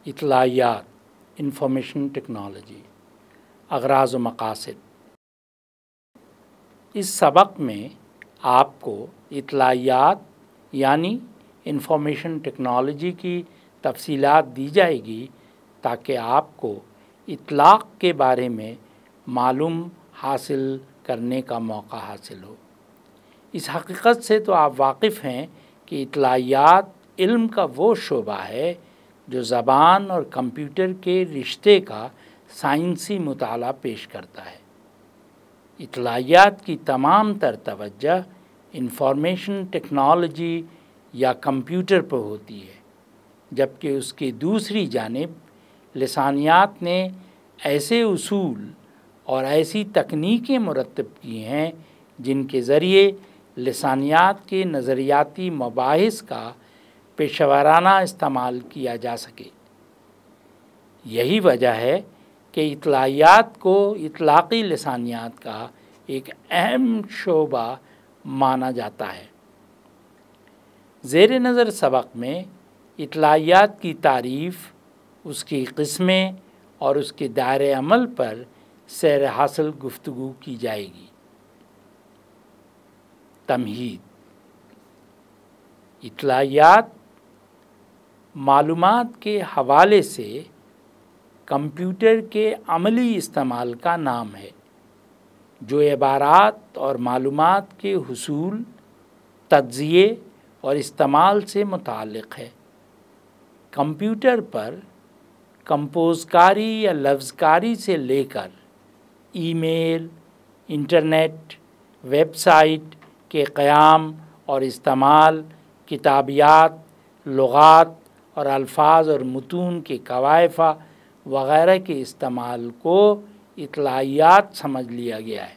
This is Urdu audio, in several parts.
اطلاعیات انفارمیشن ٹیکنالوجی اغراض و مقاصد۔ اس سبق میں آپ کو اطلاعیات یعنی انفارمیشن ٹیکنالوجی کی تفصیلات دی جائے گی تاکہ آپ کو اطلاق کے بارے میں معلوم حاصل کرنے کا موقع حاصل ہو۔ اس حقیقت سے تو آپ واقف ہیں کہ اطلاعیات علم کا وہ شعبہ ہے جو زبان اور کمپیوٹر کے رشتے کا سائنسی مطالعہ پیش کرتا ہے۔ اطلاعیات کی تمام تر توجہ انفارمیشن ٹیکنالوجی یا کمپیوٹر پر ہوتی ہے، جبکہ اس کی دوسری جانب لسانیات نے ایسے اصول اور ایسی تکنیکیں مرتب کی ہیں جن کے ذریعے لسانیات کے نظریاتی مباحث کا پیشہ ورانہ استعمال کیا جا سکے۔ یہی وجہ ہے کہ اطلاعیات کو اطلاقی لسانیات کا ایک اہم شعبہ مانا جاتا ہے۔ زیر نظر سبق میں اطلاعیات کی تعریف، اس کی قسمیں اور اس کے دائرۂ عمل پر سیر حاصل گفتگو کی جائے گی۔ تمہید: اطلاعیات معلومات کے حوالے سے کمپیوٹر کے عملی استعمال کا نام ہے جو عبارات اور معلومات کے حصول، تجزیے اور استعمال سے متعلق ہے۔ کمپیوٹر پر کمپوز کاری یا لفظ کاری سے لے کر ای میل، انٹرنیٹ، ویب سائٹ کے قیام اور استعمال، کتابیات، لغات اور الفاظ اور متون کے کوائفہ وغیرہ کے استعمال کو اطلاعیات سمجھ لیا گیا ہے،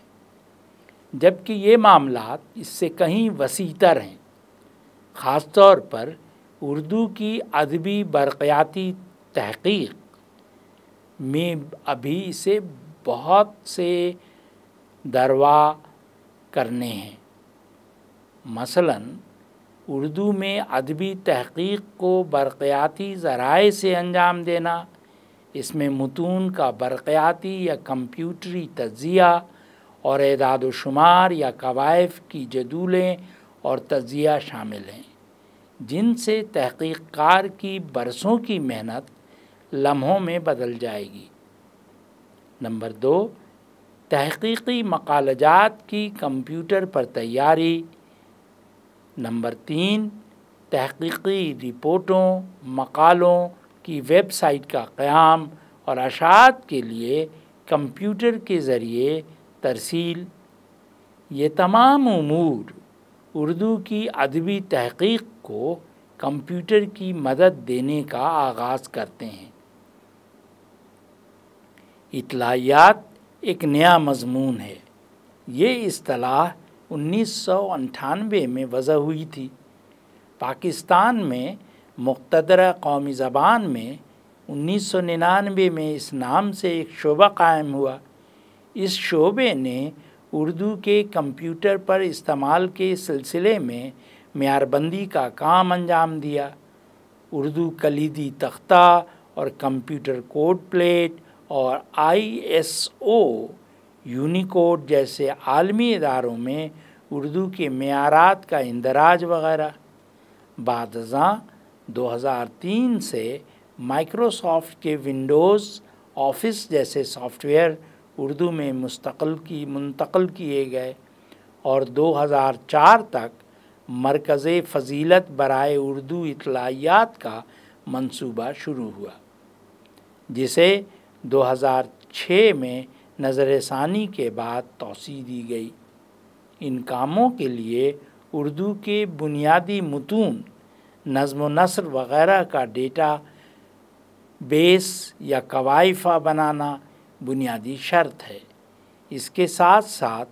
جبکہ یہ معاملات اس سے کہیں وسیع تر ہیں۔ خاص طور پر اردو کی ادبی برقیاتی تحقیق میں ابھی اسے بہت سے دروا کرنے ہیں۔ مثلاً اردو میں ادبی تحقیق کو برقیاتی ذرائع سے انجام دینا، اس میں متون کا برقیاتی یا کمپیوٹری تجزیہ اور اعداد و شمار یا کوائف کی جدولیں اور تجزیہ شامل ہیں، جن سے تحقیق کار کی برسوں کی محنت لمحوں میں بدل جائے گی۔ نمبر 2، تحقیقی مقالہ جات کی کمپیوٹر پر تیاری۔ نمبر 3، تحقیقی رپورٹوں، مقالوں کی ویب سائٹ کا قیام اور اشاعت کے لیے کمپیوٹر کے ذریعے ترسیل۔ یہ تمام امور اردو کی ادبی تحقیق کو کمپیوٹر کی مدد دینے کا آغاز کرتے ہیں۔ اطلاعیات ایک نیا مضمون ہے۔ یہ اصطلاح 1998 میں وضع ہوئی تھی۔ پاکستان میں مقتدرہ قومی زبان میں 1999 میں اس نام سے ایک شعبہ قائم ہوا۔ اس شعبے نے اردو کے کمپیوٹر پر استعمال کے سلسلے میں معیار بندی کا کام انجام دیا۔ اردو کلیدی تختہ اور کمپیوٹر کوڈ پلیٹ اور ISO یونیکوڈ جیسے عالمی اداروں میں اردو کے معیارات کا اندراج وغیرہ۔ بعد ازاں 2003 سے مائکروسافٹ کے ونڈوز آفس جیسے سافٹ ویئر اردو میں منتقل کیے گئے اور 2004 تک مرکز فضیلت برائے اردو اطلاعیات کا منصوبہ شروع ہوا، جسے 2006 میں نظر ثانی کے بعد توسیع دی گئی۔ ان کاموں کے لیے اردو کے بنیادی متون، نظم و نثر وغیرہ کا ڈیٹا بیس یا کوائفہ بنانا بنیادی شرط ہے۔ اس کے ساتھ ساتھ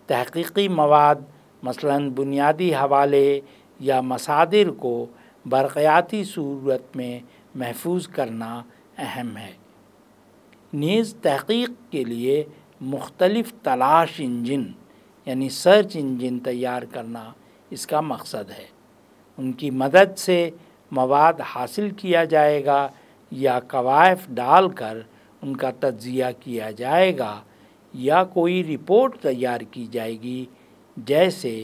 تحقیقی مواد، مثلاً بنیادی حوالے یا مصادر کو برقیاتی صورت میں محفوظ کرنا اہم ہے۔ نیز تحقیق کے لیے مختلف تلاش انجن یعنی سرچ انجن تیار کرنا اس کا مقصد ہے۔ ان کی مدد سے مواد حاصل کیا جائے گا یا قوائف ڈال کر ان کا تجزیہ کیا جائے گا یا کوئی رپورٹ تیار کی جائے گی، جیسے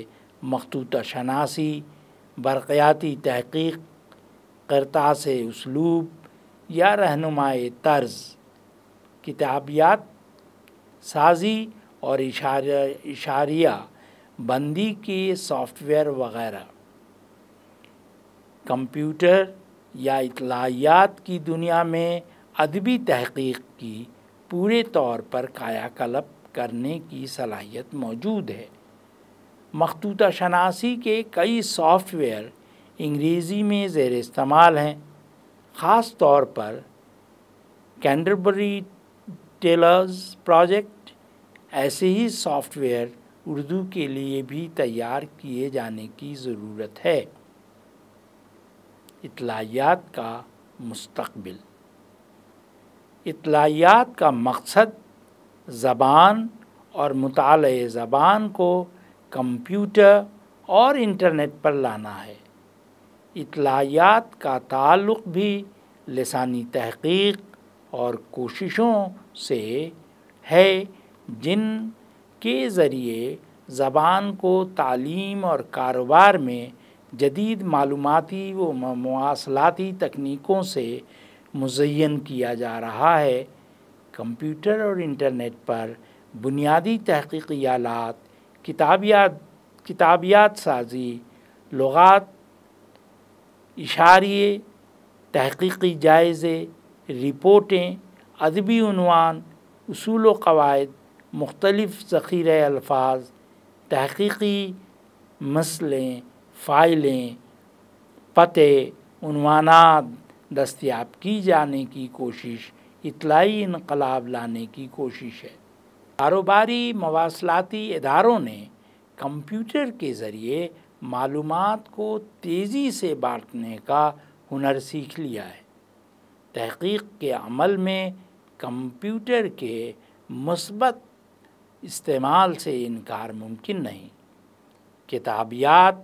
مخطوطہ شناسی، برقیاتی تحقیق، قرطاس اسلوب یا رہنمائی طرز، کتابیات سازی اور اشاریہ بندی کے سافٹ ویئر وغیرہ۔ کمپیوٹر یا اطلاعیات کی دنیا میں ادبی تحقیق کی پورے طور پر کایا کلپ کرنے کی صلاحیت موجود ہے۔ مخطوطہ شناسی کے کئی سافٹ ویئر انگریزی میں زیر استعمال ہیں، خاص طور پر کینٹربری ٹیلرز پروجیکٹ۔ ایسے ہی سافٹ ویئر اردو کے لیے بھی تیار کیے جانے کی ضرورت ہے۔ اطلاعیات کا مستقبل۔ اطلاعیات کا مقصد زبان اور مطالعہ زبان کو کمپیوٹر اور انٹرنیٹ پر لانا ہے۔ اطلاعیات کا تعلق بھی لسانی تحقیق اور کوششوں سے ہے جن کے ذریعے زبان کو تعلیم اور کاروبار میں جدید معلوماتی و مواصلاتی تکنیکوں سے مزین کیا جا رہا ہے۔ کمپیوٹر اور انٹرنیٹ پر بنیادی تحقیقی آلات، کتابیات سازی، لغات، اشاریے، تحقیقی جائزے، رپورٹیں، ادبی عنوان، اصول و قواعد، مختلف ذخیرہ الفاظ، تحقیقی مسئلیں، فائلیں، پتے، عنوانات دستیاب کی جانے کی کوشش اطلاعی انقلاب لانے کی کوشش ہے۔ کاروباری مواصلاتی اداروں نے کمپیوٹر کے ذریعے معلومات کو تیزی سے بانٹنے کا ہنر سیکھ لیا ہے۔ تحقیق کے عمل میں کمپیوٹر کے مثبت استعمال سے انکار ممکن نہیں۔ کتابیات،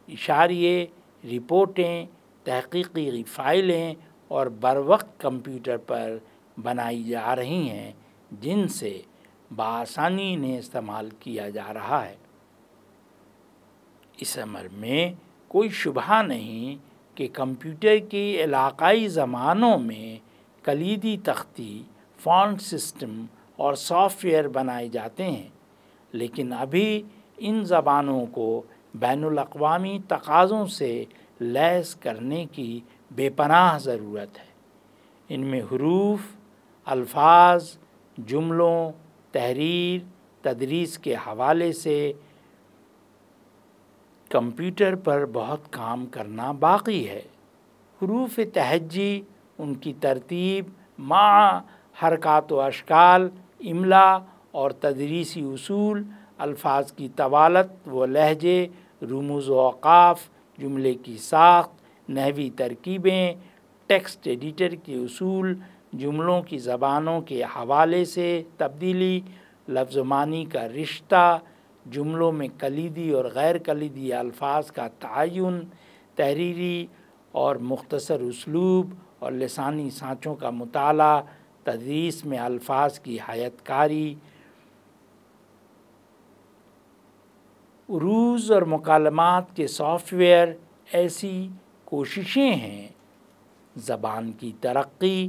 اشاریے، رپورٹیں، تحقیقی فائلیں اور بروقت کمپیوٹر پر بنائی جا رہی ہیں، جن سے بآسانی انہیں استعمال کیا جا رہا ہے۔ اس امر میں کوئی شبہ نہیں کہ کمپیوٹر کی علاقائی زبانوں میں کلیدی تختی، فونٹ سسٹم اور سافٹ ویئر بنائے جاتے ہیں، لیکن ابھی ان زبانوں کو بین الاقوامی تقاضوں سے لیس کرنے کی بے پناہ ضرورت ہے۔ ان میں حروف، الفاظ، جملوں، تحریر، تدریس کے حوالے سے کمپیوٹر پر بہت کام کرنا باقی ہے۔ حروف تہجی، ان کی ترتیب مع حرکات و اشکال، املا اور تدریسی اصول، الفاظ کی طوالت و لہجے، رموز و اوقاف، جملے کی ساخت، نحوی ترکیبیں، ٹیکسٹ ایڈیٹر کے اصول، جملوں کی زبانوں کے حوالے سے تبدیلی، لفظ و معنی کا رشتہ، جملوں میں کلیدی اور غیر کلیدی الفاظ کا تعین، تحریری اور مختصر اسلوب اور لسانی سانچوں کا مطالعہ، تدریس میں الفاظ کی حیات کاری، عروض اور مکالمات کے سافٹ ویئر ایسی کوششیں ہیں۔ زبان کی ترقی،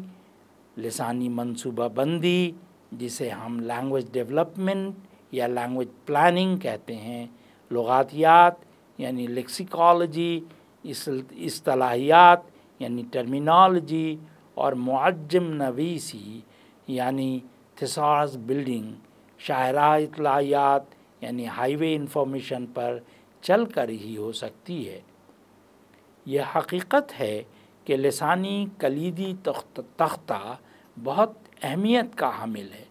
لسانی منصوبہ بندی، جسے ہم لینگویج ڈیولپمنٹ یا لینگویج پلاننگ کہتے ہیں، لغاتیات یعنی لیکسیکالوجی، اصطلاحیات یعنی ٹرمینالوجی، اور معجم نویسی یعنی تھیسارس بلڈنگ، شاہراہ اطلاعیات یعنی ہائی وے انفارمیشن پر چل کر ہی ہو سکتی ہے۔ یہ حقیقت ہے کہ لسانی کلیدی تختہ بہت اہمیت کا حامل ہے۔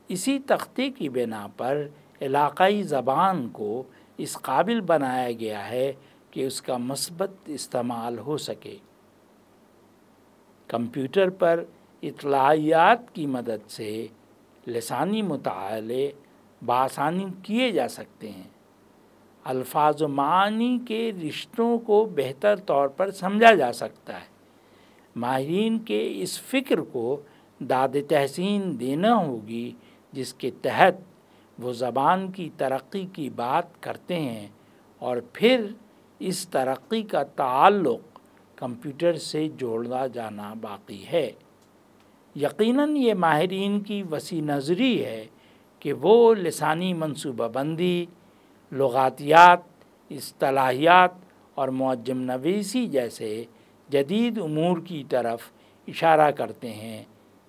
اسی تختے کی بنا پر علاقائی زبان کو اس قابل بنایا گیا ہے کہ اس کا مثبت استعمال ہو سکے۔ کمپیوٹر پر اطلاعیات کی مدد سے لسانی مطالعے بآسانی کیے جا سکتے ہیں۔ الفاظ و معانی کے رشتوں کو بہتر طور پر سمجھا جا سکتا ہے۔ ماہرین کے اس فکر کو داد تحسین دینا ہوگی جس کے تحت وہ زبان کی ترقی کی بات کرتے ہیں، اور پھر اس ترقی کا تعلق کمپیوٹر سے جوڑا جانا باقی ہے۔ یقیناً یہ ماہرین کی وسیع نظری ہے کہ وہ لسانی منصوبہ بندی، لغاتیات، اصطلاحیات اور معجم نویسی جیسے جدید امور کی طرف اشارہ کرتے ہیں،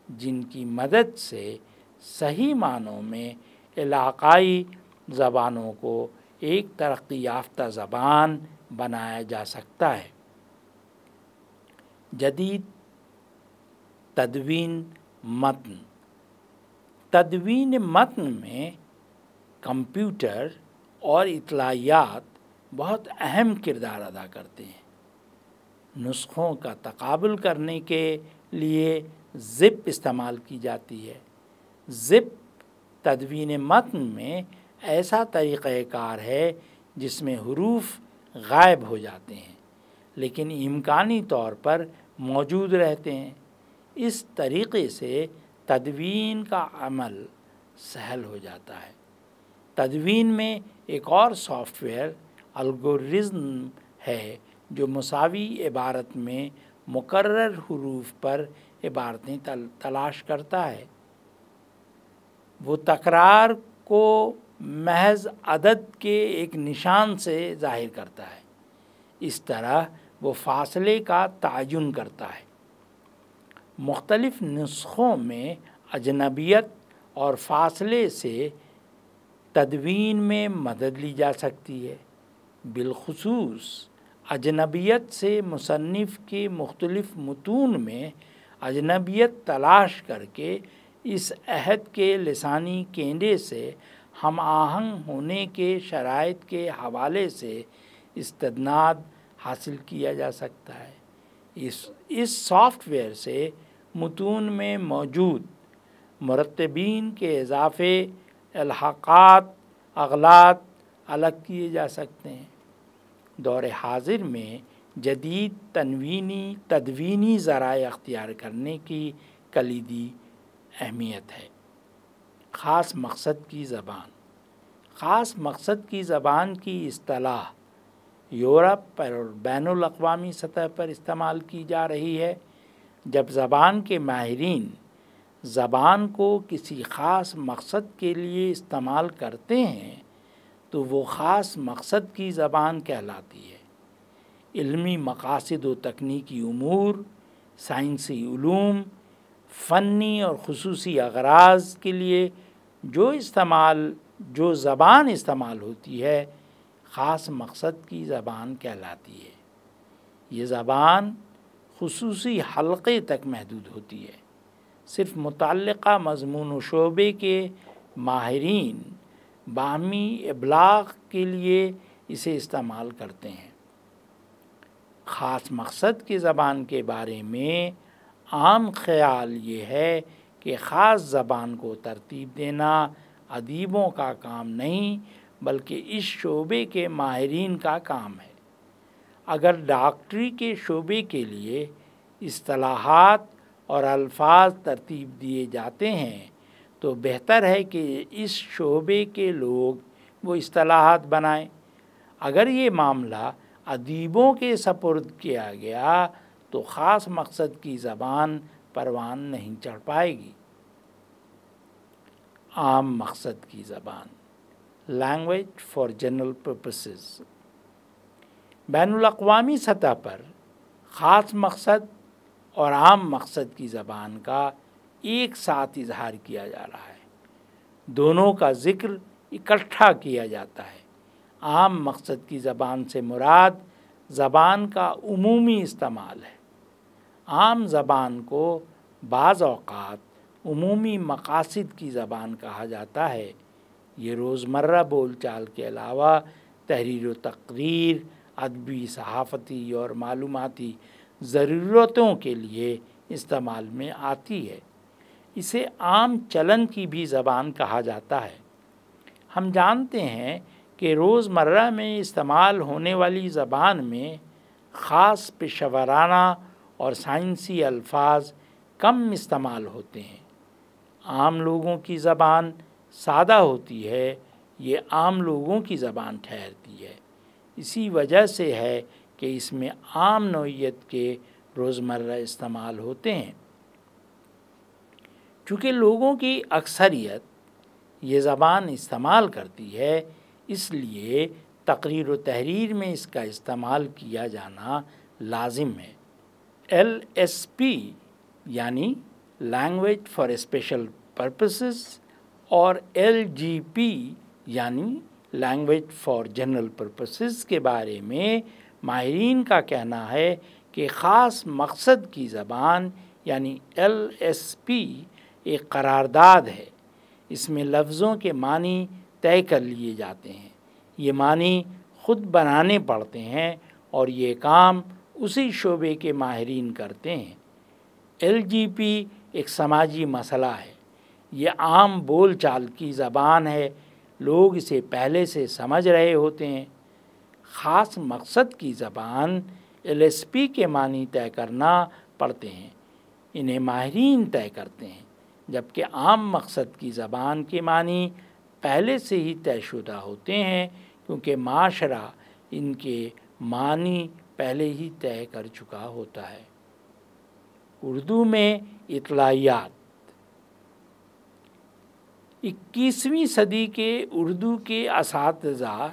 جن کی مدد سے صحیح معنوں میں علاقائی زبانوں کو ایک ترقی یافتہ زبان بنایا جا سکتا ہے۔ جدید تدوین متن۔ تدوین متن میں کمپیوٹر اور اطلاعیات بہت اہم کردار ادا کرتے ہیں۔ نسخوں کا تقابل کرنے کے لیے زپ استعمال کی جاتی ہے۔ زپ تدوین متن میں ایسا طریقہ کار ہے جس میں حروف غائب ہو جاتے ہیں لیکن امکانی طور پر موجود رہتے ہیں۔ اس طریقے سے تدوین کا عمل سہل ہو جاتا ہے۔ تدوین میں ایک اور سافٹ ویئر الگورزم ہے جو مساوی عبارت میں مقرر حروف پر عبارتیں تلاش کرتا ہے۔ وہ تکرار کو محض عدد کے ایک نشان سے ظاہر کرتا ہے۔ اس طرح وہ فاصلے کا تعین کرتا ہے۔ مختلف نسخوں میں اجنبیت اور فاصلے سے تدوین میں مدد لی جا سکتی ہے۔ بالخصوص اجنبیت سے مصنف کے مختلف متون میں اجنبیت تلاش کر کے اس عہد کے لسانی کینڈے سے ہم آہنگ ہونے کے شرائط کے حوالے سے استدناد حاصل کیا جا سکتا ہے۔ اس سافٹ ویئر سے متون میں موجود مرتبین کے اضافے، الحاقات، اغلاط الگ کیے جا سکتے ہیں۔ دور حاضر میں جدید تدوینی ذرائع اختیار کرنے کی کلیدی اہمیت ہے۔ خاص مقصد کی زبان۔ خاص مقصد کی زبان کی اصطلاح یورپ اور بین الاقوامی سطح پر استعمال کی جا رہی ہے۔ جب زبان کے ماہرین زبان کو کسی خاص مقصد کے لیے استعمال کرتے ہیں تو وہ خاص مقصد کی زبان کہلاتی ہے۔ علمی مقاصد و تکنیکی امور، سائنسی علوم، فنی اور خصوصی اغراض کے لیے جو زبان استعمال ہوتی ہے خاص مقصد کی زبان کہلاتی ہے۔ یہ زبان خصوصی حلقے تک محدود ہوتی ہے۔ صرف متعلقہ مضمون و شعبے کے ماہرین باہمی ابلاغ کے لیے اسے استعمال کرتے ہیں۔ خاص مقصد کی زبان کے بارے میں عام خیال یہ ہے کہ خاص زبان کو ترتیب دینا ادیبوں کا کام نہیں بلکہ اس شعبے کے ماہرین کا کام ہے۔ اگر ڈاکٹری کے شعبے کے لیے اصطلاحات اور الفاظ ترتیب دیے جاتے ہیں تو بہتر ہے کہ اس شعبے کے لوگ وہ اصطلاحات بنائیں۔ اگر یہ معاملہ ادیبوں کے سپرد کیا گیا تو خاص مقصد کی زبان پروان نہیں چڑھ پائے گی۔ عام مقصد کی زبان لینگویج فار جنرل پرپسز۔ بین الاقوامی سطح پر خاص مقصد اور عام مقصد کی زبان کا ایک ساتھ اظہار کیا جا رہا ہے۔ دونوں کا ذکر اکٹھا کیا جاتا ہے۔ عام مقصد کی زبان سے مراد زبان کا عمومی استعمال ہے۔ عام زبان کو بعض اوقات عمومی مقاصد کی زبان کہا جاتا ہے۔ یہ روزمرہ بول چال کے علاوہ تحریر و تقریر، ادبی، صحافتی اور معلوماتی ضرورتوں کے لیے استعمال میں آتی ہے۔ اسے عام چلن کی بھی زبان کہا جاتا ہے۔ ہم جانتے ہیں کہ روزمرہ میں استعمال ہونے والی زبان میں خاص پیشہ ورانہ اور سائنسی الفاظ کم استعمال ہوتے ہیں۔ عام لوگوں کی زبان سادہ ہوتی ہے، یہ عام لوگوں کی زبان ٹھہرتی ہے۔ اسی وجہ سے ہے کہ اس میں عام نوعیت کے روزمرہ استعمال ہوتے ہیں۔ چونکہ لوگوں کی اکثریت یہ زبان استعمال کرتی ہے، اس لیے تقریر و تحریر میں اس کا استعمال کیا جانا لازم ہے۔ LSP یعنی لینگویج فار اسپیشل پرپسز اور LGP یعنی لینگویج فار جنرل پرپسز کے بارے میں ماہرین کا کہنا ہے کہ خاص مقصد کی زبان یعنی LSP ایک قرارداد ہے۔ اس میں لفظوں کے معنی طے کر لیے جاتے ہیں، یہ معنی خود بنانے پڑتے ہیں اور یہ کام اسی شعبے کے ماہرین کرتے ہیں۔ LGP ایک سماجی مسئلہ ہے، یہ عام بول چال کی زبان ہے، لوگ اسے پہلے سے سمجھ رہے ہوتے ہیں۔ خاص مقصد کی زبان LSP کے معنی طے کرنا پڑتے ہیں، انہیں ماہرین طے کرتے ہیں، جبکہ عام مقصد کی زبان کے معنی پہلے سے ہی طے شدہ ہوتے ہیں، کیونکہ معاشرہ ان کے معنی پہلے ہی طے کر چکا ہوتا ہے۔ اردو میں اطلاعیات۔ 21ویں صدی کے اردو کے اساتذہ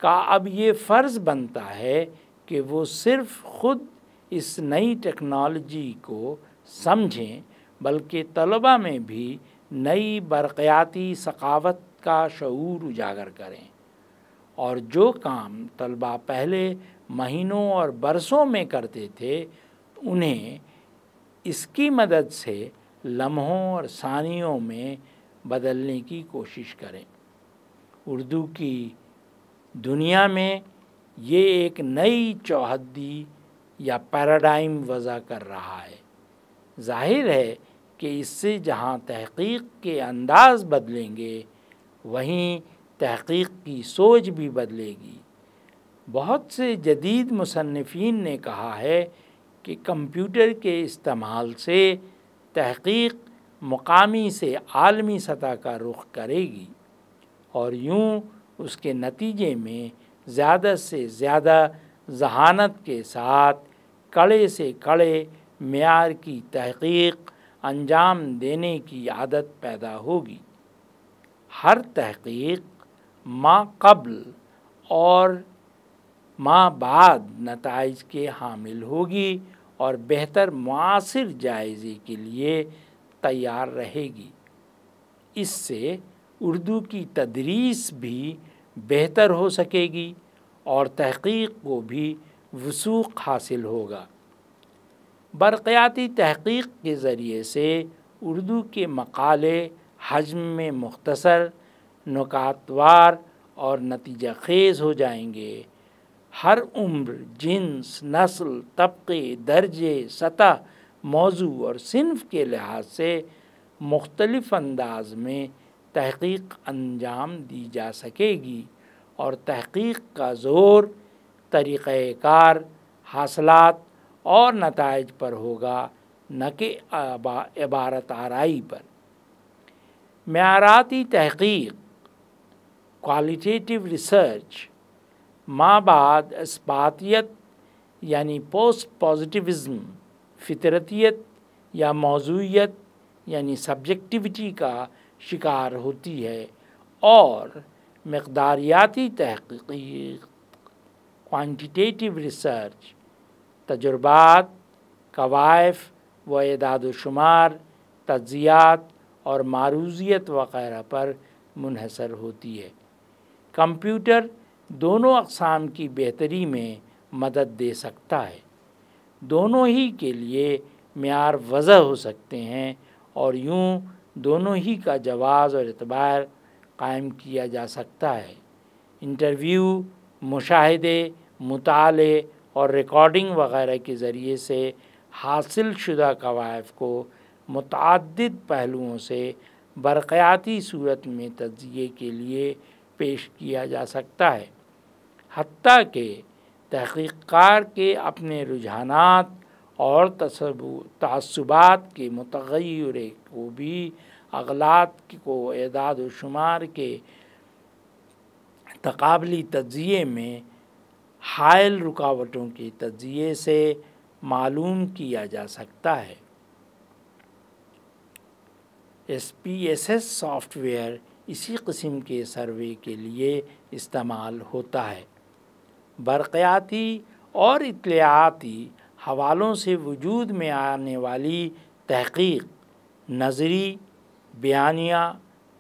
کا اب یہ فرض بنتا ہے کہ وہ صرف خود اس نئی ٹیکنالوجی کو سمجھیں بلکہ طلباء میں بھی نئی برقیاتی ثقافت کا شعور اجاگر کریں، اور جو کام طلباء پہلے مہینوں اور برسوں میں کرتے تھے انہیں اس کی مدد سے لمحوں اور ثانیوں میں بدلنے کی کوشش کریں۔ اردو کی دنیا میں یہ ایک نئی چوہدی یا پیراڈائم وضع کر رہا ہے۔ ظاہر ہے کہ اس سے جہاں تحقیق کے انداز بدلیں گے وہیں تحقیق کی سوچ بھی بدلے گی۔ بہت سے جدید مصنفین نے کہا ہے کہ کمپیوٹر کے استعمال سے تحقیق مقامی سے عالمی سطح کا رخ کرے گی، اور یوں اس کے نتیجے میں زیادہ سے زیادہ ذہانت کے ساتھ کڑے سے کڑے معیار کی تحقیق انجام دینے کی عادت پیدا ہوگی۔ ہر تحقیق ما قبل اور ما بعد نتائج کے حامل ہوگی اور بہتر معاصر جائزے کے لیے تیار رہے گی۔ اس سے اردو کی تدریس بھی بہتر ہو سکے گی اور تحقیق کو بھی وثوق حاصل ہوگا۔ برقیاتی تحقیق کے ذریعے سے اردو کے مقالے حجم میں مختصر، نکات وار اور نتیجہ خیز ہو جائیں گے۔ ہر عمر، جنس، نسل، طبقے، درجے، سطح، موضوع اور صنف کے لحاظ سے مختلف انداز میں تحقیق انجام دی جا سکے گی، اور تحقیق کا زور طریقہ کار، حاصلات اور نتائج پر ہوگا، نہ کہ عبارت آرائی پر۔ معیاراتی تحقیق کوالٹیٹیو ریسرچ ما بعد اثباتیت یعنی پوسٹ پازیٹیوزم، فطرتیت یا موضوعیت یعنی سبجیکٹیوٹی کا شکار ہوتی ہے، اور مقداریاتی تحقیق کوانٹیٹیو ریسرچ تجربات، کوائف و اعداد و شمار، تجزیات اور معروضیت وغیرہ پر منحصر ہوتی ہے۔ کمپیوٹر دونوں اقسام کی بہتری میں مدد دے سکتا ہے، دونوں ہی کے لیے معیار وضع ہو سکتے ہیں، اور یوں دونوں ہی کا جواز اور اعتبار قائم کیا جا سکتا ہے۔ انٹرویو، مشاہدے، مطالعے اور ریکارڈنگ وغیرہ کے ذریعے سے حاصل شدہ کوائف کو متعدد پہلوؤں سے برقیاتی صورت میں تجزیے کے لیے پیش کیا جا سکتا ہے، حتیٰ کہ تحقیق کار کے اپنے رجحانات اور تعصبات کے متغیر کو بھی اغلاط کو اعداد و شمار کے تقابلی تجزیے میں حائل رکاوٹوں کے تجزیے سے معلوم کیا جا سکتا ہے۔ SPSS سافٹ ویئر اسی قسم کے سروے کے لیے استعمال ہوتا ہے۔ برقیاتی اور اطلاعاتی حوالوں سے وجود میں آنے والی تحقیق نظری، بیانیہ،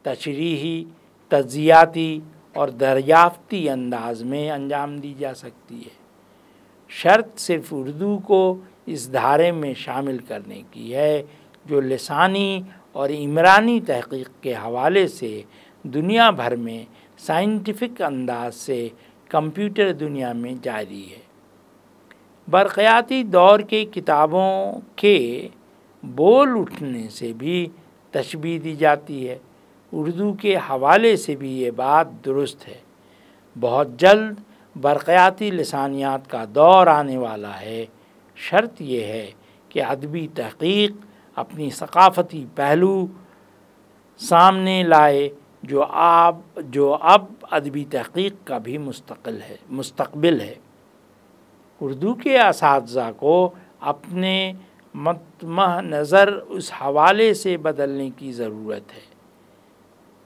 تشریحی، تجزیاتی اور دریافتی انداز میں انجام دی جا سکتی ہے۔ شرط صرف اردو کو اس دھارے میں شامل کرنے کی ہے جو لسانی اور عمرانی تحقیق کے حوالے سے دنیا بھر میں سائنٹیفک انداز سے کمپیوٹر دنیا میں جاری ہے۔ برقیاتی دور کے کتابوں کے بول اٹھنے سے بھی تشبیہ دی جاتی ہے۔ اردو کے حوالے سے بھی یہ بات درست ہے۔ بہت جلد برقیاتی لسانیات کا دور آنے والا ہے۔ شرط یہ ہے کہ ادبی تحقیق اپنی ثقافتی پہلو سامنے لائے جو اب ادبی تحقیق کا بھی مستقبل ہے۔ اردو کے اساتذہ کو اپنے مطمع نظر اس حوالے سے بدلنے کی ضرورت ہے۔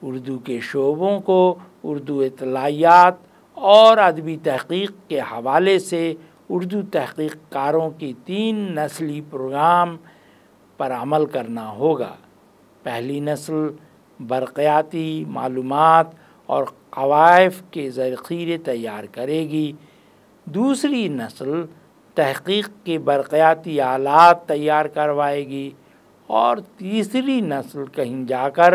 اردو کے شعبوں کو اردو اطلاعیات اور ادبی تحقیق کے حوالے سے اردو تحقیق کاروں کی 3 نسلی پروگرام پر عمل کرنا ہوگا۔ پہلی نسل برقیاتی معلومات اور قوائف کے ذخیرے تیار کرے گی۔ دوسری نسل تحقیق کے برقیاتی آلات تیار کروائے گی اور تیسری نسل کہیں جا کر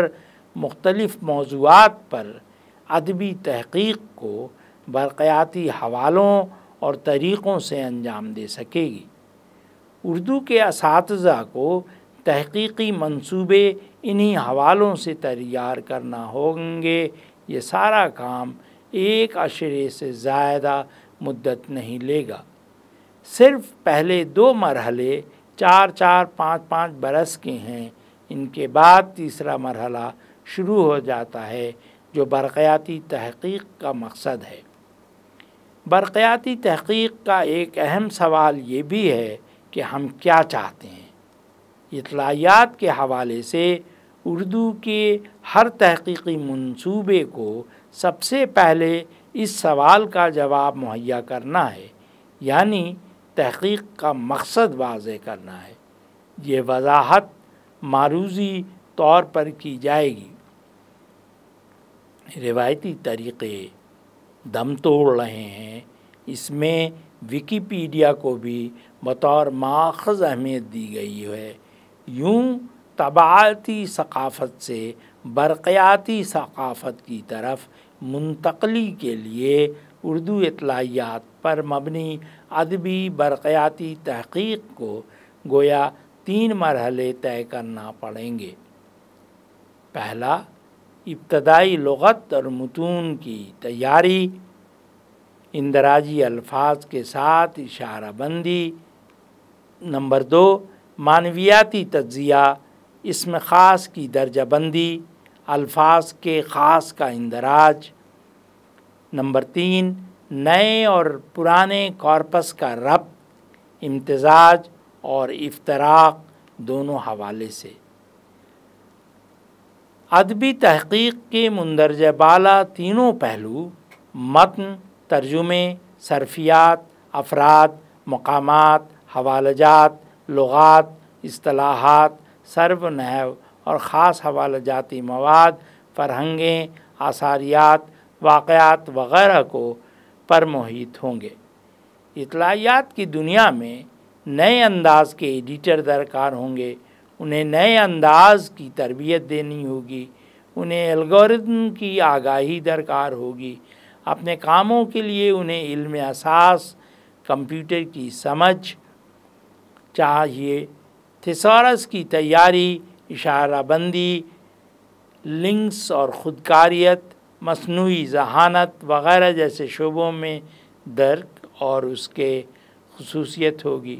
مختلف موضوعات پر ادبی تحقیق کو برقیاتی حوالوں اور طریقوں سے انجام دے سکے گی۔ اردو کے اساتذہ کو تحقیقی منصوبے انہی حوالوں سے تیار کرنا ہوں گے۔ یہ سارا کام 1 عشرے سے زیادہ مدت نہیں لے گا۔ صرف پہلے 2 مرحلے 4-5 برس کے ہیں۔ ان کے بعد تیسرا مرحلہ شروع ہو جاتا ہے جو برقیاتی تحقیق کا مقصد ہے۔ برقیاتی تحقیق کا ایک اہم سوال یہ بھی ہے کہ ہم کیا چاہتے ہیں۔ اطلاعیات کے حوالے سے اردو کے ہر تحقیقی منصوبے کو سب سے پہلے اس سوال کا جواب مہیا کرنا ہے، یعنی تحقیق کا مقصد واضح کرنا ہے۔ یہ وضاحت معروضی طور پر کی جائے گی۔ روایتی طریقے دم توڑ رہے ہیں۔ اس میں ویکیپیڈیا کو بھی بطور ماخذ اہمیت دی گئی ہے۔ یوں طباعتی ثقافت سے برقیاتی ثقافت کی طرف منتقلی کے لیے اردو اطلاعیات پر مبنی ادبی برقیاتی تحقیق کو گویا 3 مرحلے طے کرنا پڑیں گے۔ پہلا، ابتدائی لغت اور متون کی تیاری، اندراجی الفاظ کے ساتھ اشارہ بندی۔ نمبر 2، معنویاتی تجزیہ، اسم خاص کی درجہ بندی، الفاظ کے خاص کا اندراج۔ نمبر 3، نئے اور پرانے کارپس کا ربط، امتزاج اور افتراق دونوں حوالے سے۔ ادبی تحقیق کے مندرجہ بالا تینوں پہلو متن، ترجمے، صرفیات، افراد، مقامات، حوالہ جات، لغات، اصطلاحات، صرف و نحو اور خاص حوالہ جاتی مواد، فرہنگیں، آثاریات، واقعات وغیرہ کو پر محیط ہوں گے۔ اطلاعیات کی دنیا میں نئے انداز کے ایڈیٹر درکار ہوں گے۔ انہیں نئے انداز کی تربیت دینی ہوگی۔ انہیں الگورتھم کی آگاہی درکار ہوگی۔ اپنے کاموں کے لیے انہیں علم اساس، کمپیوٹر کی سمجھ چاہیے۔ تھیسورس کی تیاری، اشارہ بندی، لنکس اور خودکاریت، مصنوعی ذہانت وغیرہ جیسے شعبوں میں درک اور اس کے خصوصیت ہوگی۔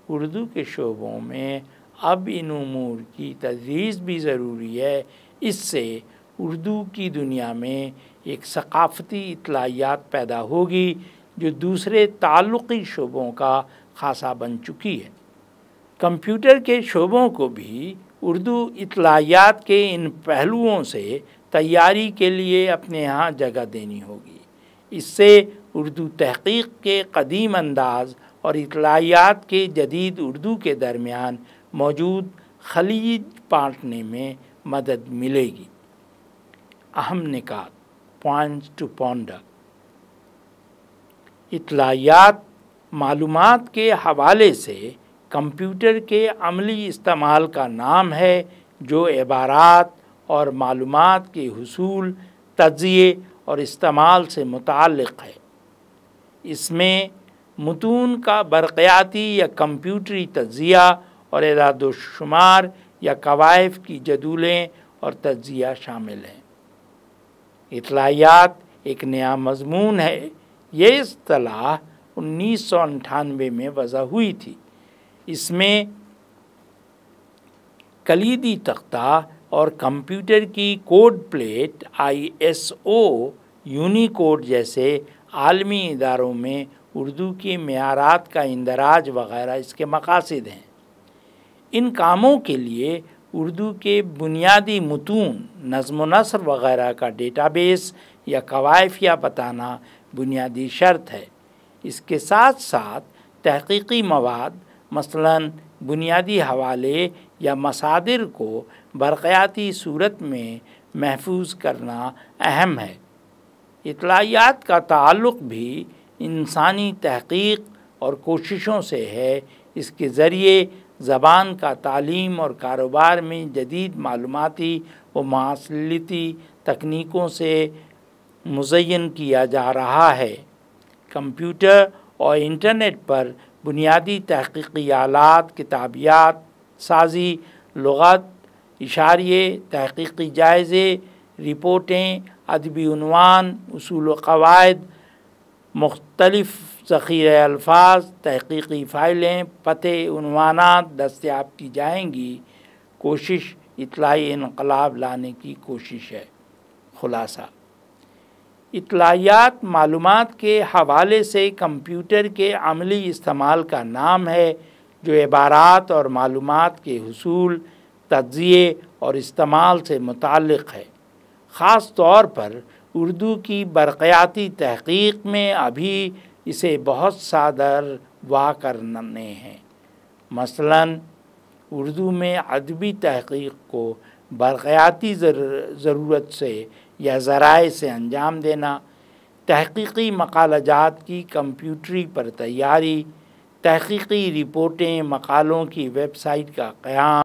اردو کے شعبوں میں اب ان امور کی تدریس بھی ضروری ہے۔ اس سے اردو کی دنیا میں ایک ثقافتی اطلاعیات پیدا ہوگی جو دوسرے تعلقی شعبوں کا خاصہ بن چکی ہے۔ کمپیوٹر کے شعبوں کو بھی اردو اطلاعیات کے ان پہلوؤں سے تیاری کے لیے اپنے ہاں جگہ دینی ہوگی۔ اس سے اردو تحقیق کے قدیم انداز اور اطلاعیات کے جدید اردو کے درمیان موجود خلیج پاٹنے میں مدد ملے گی۔ اہم نکات، پوائنٹس ٹو پونڈر۔ اطلاعیات معلومات کے حوالے سے کمپیوٹر کے عملی استعمال کا نام ہے جو عبارات اور معلومات کے حصول، تجزیے اور استعمال سے متعلق ہے۔ اس میں متون کا برقیاتی یا کمپیوٹری تجزیہ اور اعداد و شمار یا کوائف کی جدولیں اور تجزیہ شامل ہیں۔ اطلاعیات ایک نیا مضمون ہے۔ یہ اصطلاح 1998 میں وضع ہوئی تھی۔ اس میں کلیدی تختہ اور کمپیوٹر کی کوڈ پلیٹ ISO یونیکوڈ جیسے عالمی اداروں میں اردو کی معیارات کا اندراج وغیرہ اس کے مقاصد ہیں۔ ان کاموں کے لیے اردو کے بنیادی متون، نظم و نثر وغیرہ کا ڈیٹا بیس یا قوائفیہ بتانا بنیادی شرط ہے۔ اس کے ساتھ ساتھ تحقیقی مواد، مثلاً بنیادی حوالے یا مصادر کو برقیاتی صورت میں محفوظ کرنا اہم ہے۔ اطلاعیات کا تعلق بھی انسانی تحقیق اور کوششوں سے ہے۔ اس کے ذریعے زبان کا تعلیم اور کاروبار میں جدید معلوماتی و مواصلاتی تکنیکوں سے مزین کیا جا رہا ہے۔ کمپیوٹر اور انٹرنیٹ پر بنیادی تحقیقی آلات، کتابیات سازی، لغت، اشاریے، تحقیقی جائزے، رپورٹیں، ادبی عنوان، اصول و قواعد، مختلف ذخیرہ الفاظ، تحقیقی فائلیں، پتے، عنوانات دستیاب کی جائیں گی۔ کوشش اطلاعی انقلاب لانے کی کوشش ہے۔ خلاصہ، اطلاعیات معلومات کے حوالے سے کمپیوٹر کے عملی استعمال کا نام ہے جو عبارات اور معلومات کے حصول، تجزیے اور استعمال سے متعلق ہے۔ خاص طور پر اردو کی برقیاتی تحقیق میں ابھی اسے بہت سا در وا کرنے ہیں۔ مثلاً اردو میں ادبی تحقیق کو برقیاتی ضرورت سے یا ذرائع سے انجام دینا، تحقیقی مقالہ جات کی کمپیوٹری پر تیاری، تحقیقی رپورٹیں، مقالوں کی ویب سائٹ کا قیام،